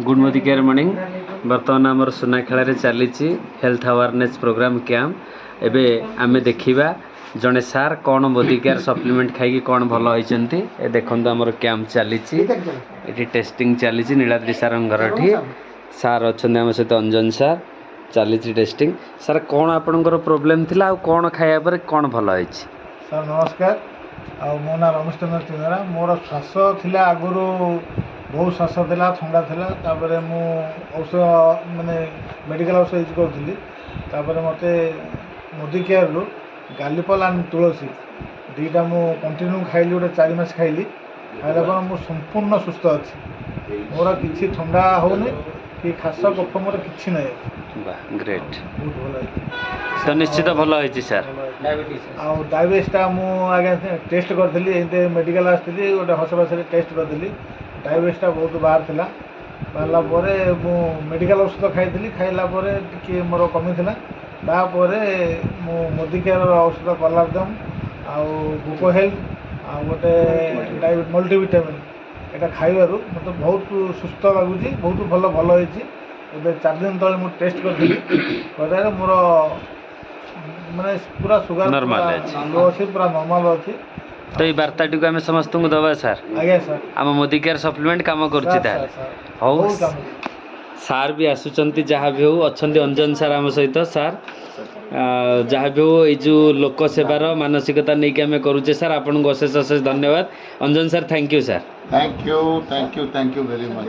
Good morning बर्तमान आमर सुनाखेल चली हेल्थ अवेयरनेस प्रोग्राम कैंप एबे आमे देखिबा जड़े सार कौन मोदी केयर सप्लीमेंट खाई कौन भल होती देखो आमर कैंप चली टेस्टिंग चली नीलाद्री सार घर सार अच्छा आम सहित अंजन सार चली टेस्टिंग सार कौन आपणकर प्रोब्लेम थिला आ कौन खाया पर कौन भल होई सर नमस्कार मो ना रमेश चंद्र चिन्हरा मोर श्वास थिला आगुरी बहुत श्वास था थंडा थिला तापर मु औषध माने मेडिकल औषध यूज करी मत मोदी केयर रु गालीपल एंड तुलसी दुईटा मु कंटिन्यू खाइली गोटे 4 मास खाइली खाइला मु संपूर्ण सुस्थ अच्छी मोर किसी थंडा होनी कि खास कफ मोर कि ना ग्रेट बहुत भल तो निश्चित भल होई सर डायबिटीसटा मुझे टेस्ट करी मेडिकल आसती गोटे हसपास टेस्ट करी डायबिटीसटा बहुत बाहर बाहर मु मेडिकल औषध खाई खाइला टी मोर कमी तापर मु मोदी केयर औषध कलारदम आको हेल्थ आ गोटे मल्टीविटामिन यहाँ खाइबार मत बहुत सुस्थ लगुच बहुत भल भल होती 4 दिन तले मुझे टेस्ट कर मोर माने पूरा सुगर नॉर्मल अच्छी पूरा नॉर्मल अच्छी तो ये वार्ताटी को आम समस्त को दबा सर आज्ञा सर आम मोदी केयर सप्लीमेंट काम कर हौ सार भी आसुंच जहाँ भी हो अच्छा अंजन सार आम सहित सार जहाँ भी हो ये लोक सेवार मानसिकता नहीं आम करुचे सर आपन को अशेष अशेष धन्यवाद Anjan sir thank you sir thank you very much.